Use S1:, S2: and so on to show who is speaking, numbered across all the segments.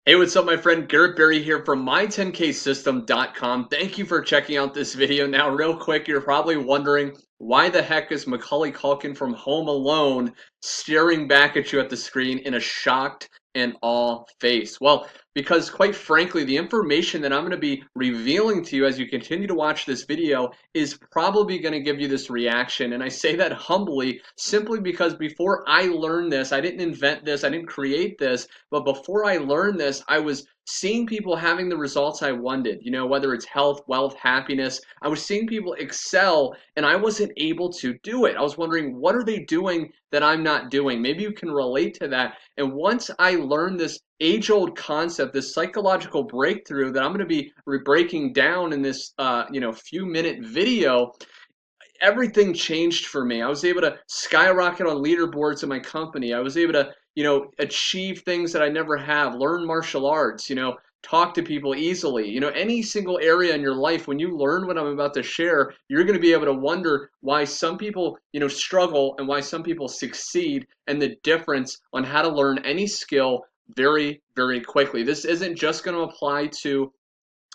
S1: Hey, what's up, my friend? Garrett here from my10ksystem.com. Thank you for checking out this video. Now, real quick, you're probably wondering why the heck is Macaulay Culkin from Home Alone staring back at you at the screen in a shocked and awe face? Well, because quite frankly, the information that I'm going to be revealing to you as you continue to watch this video is probably going to give you this reaction. And I say that humbly simply because before I learned this, I didn't invent this, I didn't create this. But before I learned this, I was seeing people having the results I wanted, whether it's health, wealth, happiness. I was seeing people excel and I wasn't able to do it. I was wondering, what are they doing that I'm not doing? Maybe you can relate to that. And once I learned this age old concept, this psychological breakthrough that I'm going to be breaking down in this, few minute video, everything changed for me. I was able to skyrocket on leaderboards in my company. I was able to, achieve things that I never have, learn martial arts, talk to people easily. Any single area in your life, when you learn what I'm about to share, you're going to be able to wonder why some people, struggle and why some people succeed and the difference on how to learn any skill very, very quickly. This isn't just going to apply to,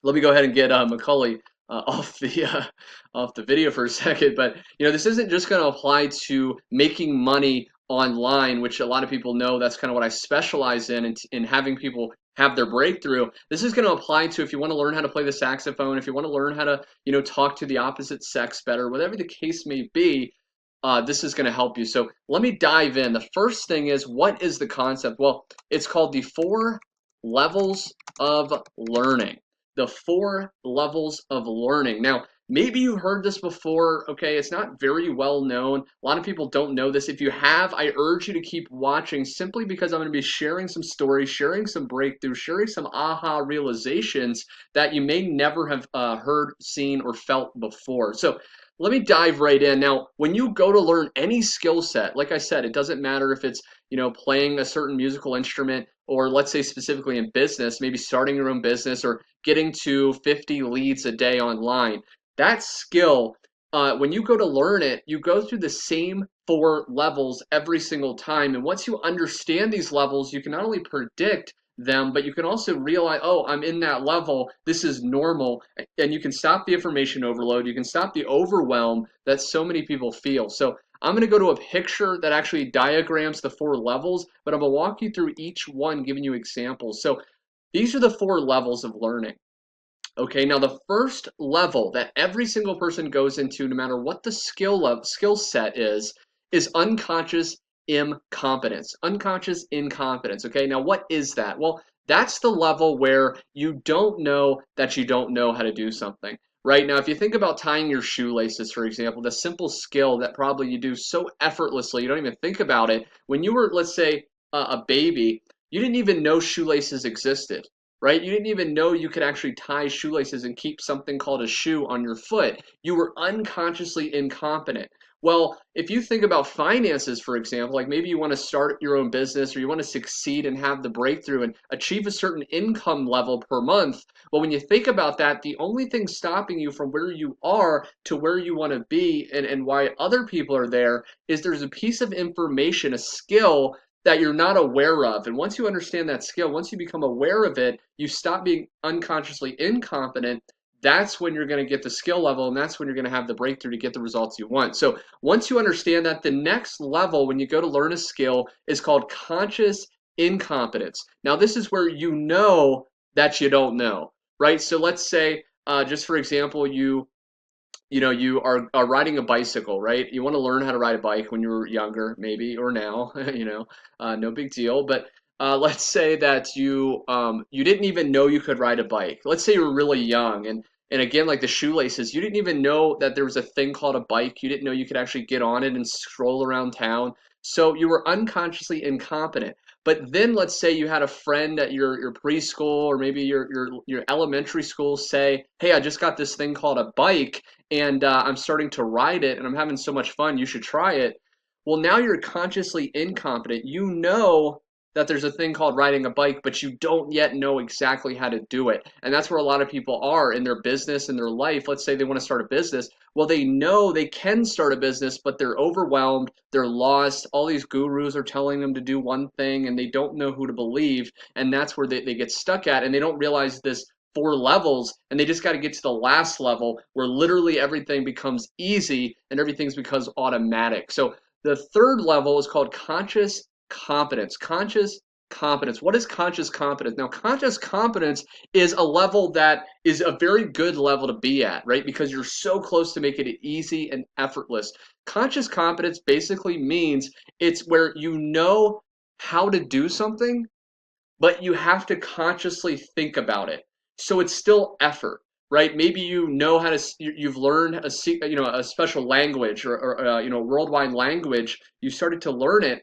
S1: let me go ahead and get Macaulay off the video for a second. But this isn't just going to apply to making money online, which a lot of people know that's kind of what I specialize in having people have their breakthrough. This is going to apply to if you want to learn how to play the saxophone, if you want to learn how to talk to the opposite sex better, whatever the case may be. This is going to help you. So let me dive in. The first thing is, what is the concept? Well, it's called the 4 levels of learning. The 4 levels of learning. Now, maybe you heard this before, okay? It's not very well known. A lot of people don't know this. If you have, I urge you to keep watching simply because I'm going to be sharing some stories, sharing some breakthroughs, sharing some aha realizations that you may never have heard, seen, or felt before. So let me dive right in. Now, when you go to learn any skill set, like I said, it doesn't matter if it's, playing a certain musical instrument, or let's say specifically in business, maybe starting your own business or getting to 50 leads a day online. That skill, when you go to learn it, you go through the same 4 levels every single time. And once you understand these levels, you can not only predict them, but you can also realize, oh, I'm in that level. This is normal. And you can stop the information overload. You can stop the overwhelm that so many people feel. So I'm going to go to a picture that actually diagrams the 4 levels, but I'm going to walk you through each one, giving you examples. So these are the 4 levels of learning. Okay, now the first level that every single person goes into, no matter what the skill set is unconscious incompetence. Unconscious incompetence. Okay, now what is that? Well, that's the level where you don't know that you don't know how to do something. Right now, if you think about tying your shoelaces, for example, the simple skill that probably you do so effortlessly, you don't even think about it. When you were, let's say, a baby, you didn't even know shoelaces existed, right? You didn't even know you could actually tie shoelaces and keep something called a shoe on your foot. You were unconsciously incompetent. Well, if you think about finances, for example, like maybe you want to start your own business or you want to succeed and have the breakthrough and achieve a certain income level per month. Well, when you think about that, the only thing stopping you from where you are to where you want to be and why other people are there is there's a piece of information, a skill that you're not aware of. And once you understand that skill, once you become aware of it, you stop being unconsciously incompetent. That's when you're going to get the skill level, and that's when you're going to have the breakthrough to get the results you want. So once you understand that, the next level when you go to learn a skill is called conscious incompetence. Now, this is where you know that you don't know, right? So let's say, just for example, you are riding a bicycle, right? You want to learn how to ride a bike when you were younger, maybe, or now, no big deal. But let's say that you didn't even know you could ride a bike. Let's say you were really young, and again, like the shoelaces, you didn't even know that there was a thing called a bike. You didn't know you could actually get on it and stroll around town. So you were unconsciously incompetent. But then let's say you had a friend at your preschool or maybe your elementary school say, "Hey, I just got this thing called a bike and I'm starting to ride it and I'm having so much fun. You should try it." Well, now you're consciously incompetent. You know that there's a thing called riding a bike, but you don't yet know exactly how to do it. And that's where a lot of people are in their business, in their life. Let's say they want to start a business. Well, they know they can start a business, but they're overwhelmed, they're lost. All these gurus are telling them to do one thing and they don't know who to believe. And that's where they get stuck at, and they don't realize this 4 levels, and they just got to get to the last level where literally everything becomes easy and everything's becomes automatic. So the third level is called conscious competence. Conscious competence. What is conscious competence? Now, conscious competence is a level that is a very good level to be at, right? Because you're so close to making it easy and effortless. Conscious competence basically means it's where you know how to do something, but you have to consciously think about it. So it's still effort, right? Maybe you know how to, you've learned a special language or worldwide language. You started to learn it,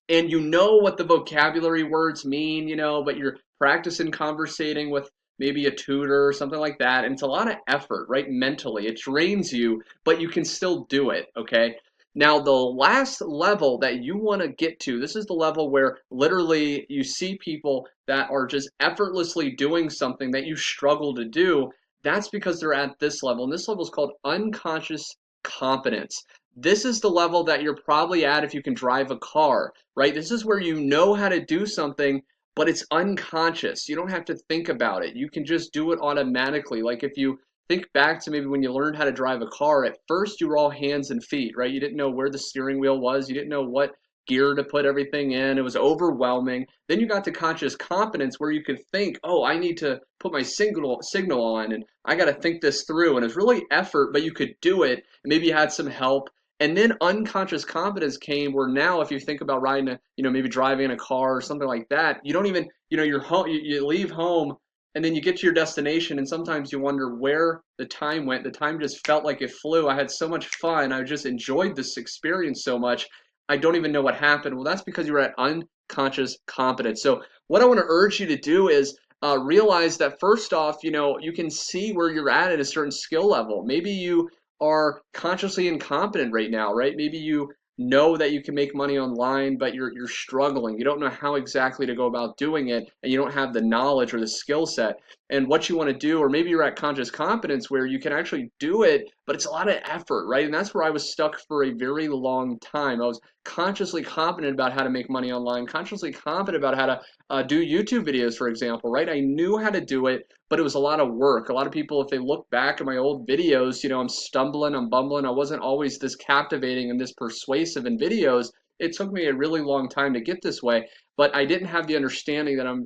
S1: and you know what the vocabulary words mean, but you're practicing conversating with maybe a tutor or something like that. And it's a lot of effort, right? Mentally, it drains you, but you can still do it, okay? Now, the last level that you want to get to, this is the level where literally you see people that are just effortlessly doing something that you struggle to do. That's because they're at this level. And this level is called unconscious competence. This is the level that you're probably at if you can drive a car, right? This is where you know how to do something, but it's unconscious. You don't have to think about it. You can just do it automatically. Like if you think back to maybe when you learned how to drive a car, at first you were all hands and feet, right? You didn't know where the steering wheel was. You didn't know what gear to put everything in. It was overwhelming. Then you got to conscious competence where you could think, oh, I need to put my signal on and I got to think this through. And it's really effort, but you could do it. And maybe you had some help. And then unconscious competence came where now if you think about riding maybe driving a car or something like that, you don't even, you're home, you leave home and then you get to your destination and sometimes you wonder where the time went. The time just felt like it flew. I had so much fun. I just enjoyed this experience so much. I don't even know what happened. Well, that's because you were at unconscious competence. So what I want to urge you to do is realize that first off, you can see where you're at a certain skill level. Maybe you are consciously incompetent right now, right? Maybe you know that you can make money online, but you're struggling. You don't know how exactly to go about doing it, and you don't have the knowledge or the skill set. And what you want to do, or maybe you're at conscious competence where you can actually do it, but it's a lot of effort, right? And that's where I was stuck for a very long time. I was consciously competent about how to make money online, consciously competent about how to do YouTube videos, for example, right? I knew how to do it, but it was a lot of work. A lot of people, if they look back at my old videos, I'm stumbling, I'm bumbling. I wasn't always this captivating and this persuasive in videos. It took me a really long time to get this way, but I didn't have the understanding that I'm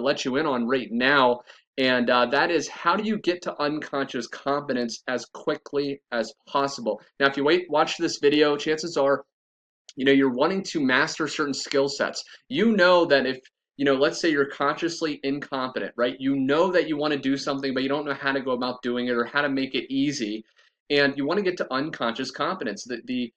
S1: let you in on right now. And that is, how do you get to unconscious competence as quickly as possible? Now, if you watch this video, chances are, you're wanting to master certain skill sets. You know that if, let's say you're consciously incompetent, right? You know that you want to do something, but you don't know how to go about doing it or how to make it easy. And you want to get to unconscious competence, the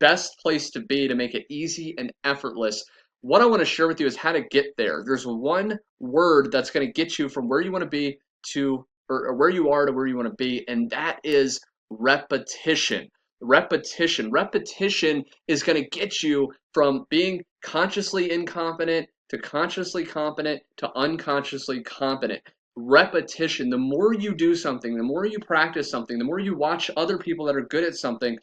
S1: best place to be to make it easy and effortless. What I want to share with you is how to get there. There's one word that's going to get you from where you want to be to, or where you are to where you want to be, and that is repetition. Repetition is going to get you from being consciously incompetent to consciously competent to unconsciously competent. Repetition, the more you do something, the more you practice something, the more you watch other people that are good at something,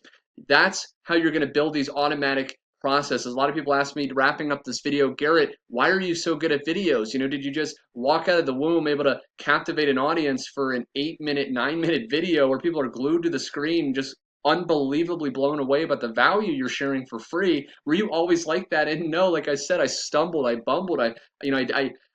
S1: that's how you're going to build these automatic processes. A lot of people ask me, wrapping up this video, Garrett, why are you so good at videos? Did you just walk out of the womb able to captivate an audience for an 8-minute, 9-minute video where people are glued to the screen just unbelievably blown away about the value you're sharing for free? Were you always like that? And no, like I said, I stumbled, I bumbled, I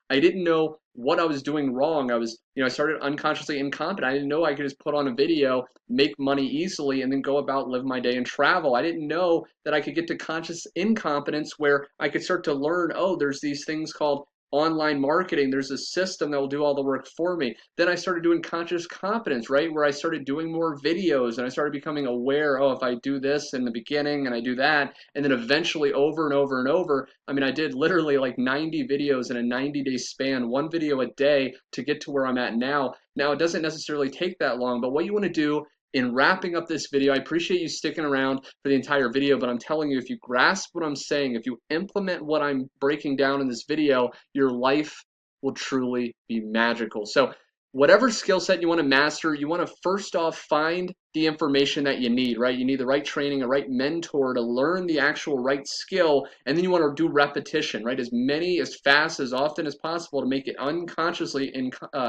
S1: didn't know what I was doing wrong. I started unconsciously incompetent. I didn't know I could just put on a video, make money easily, and then go about, live my day and travel. I didn't know that I could get to conscious incompetence where I could start to learn, oh, there's these things called online marketing. There's a system that will do all the work for me. Then I started doing conscious competence, right? Where I started doing more videos and I started becoming aware, oh, if I do this in the beginning and I do that, and then eventually over and over and over, I did literally like 90 videos in a 90-day span, one video a day to get to where I'm at now. Now, it doesn't necessarily take that long, but what you want to do in wrapping up this video, I appreciate you sticking around for the entire video, but I'm telling you, if you grasp what I'm saying, if you implement what I'm breaking down in this video, your life will truly be magical. So whatever skill set you want to master, you want to first off find the information that you need, right? You need the right training, a right mentor to learn the actual right skill, and then you want to do repetition, right? As many, as fast, as often as possible to make it unconsciously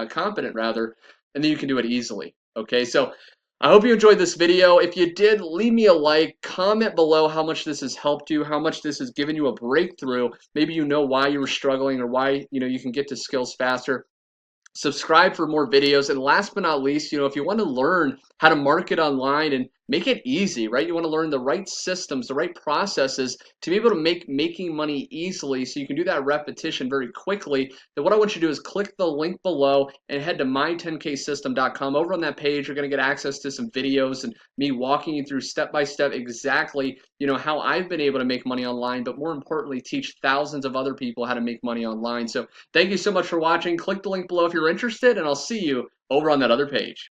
S1: competent rather, and then you can do it easily. Okay, so I hope you enjoyed this video. If you did, leave me a like, comment below how much this has helped you, how much this has given you a breakthrough. Maybe you know why you were struggling or why you can get to skills faster. Subscribe for more videos, and last but not least, if you want to learn how to market online and make it easy, right? You want to learn the right systems, the right processes to be able to making money easily so you can do that repetition very quickly. Then what I want you to do is click the link below and head to my10ksystem.com. Over on that page, you're going to get access to some videos and me walking you through step by step exactly how I've been able to make money online, but more importantly, teach thousands of other people how to make money online. So thank you so much for watching. Click the link below if you're interested, and I'll see you over on that other page.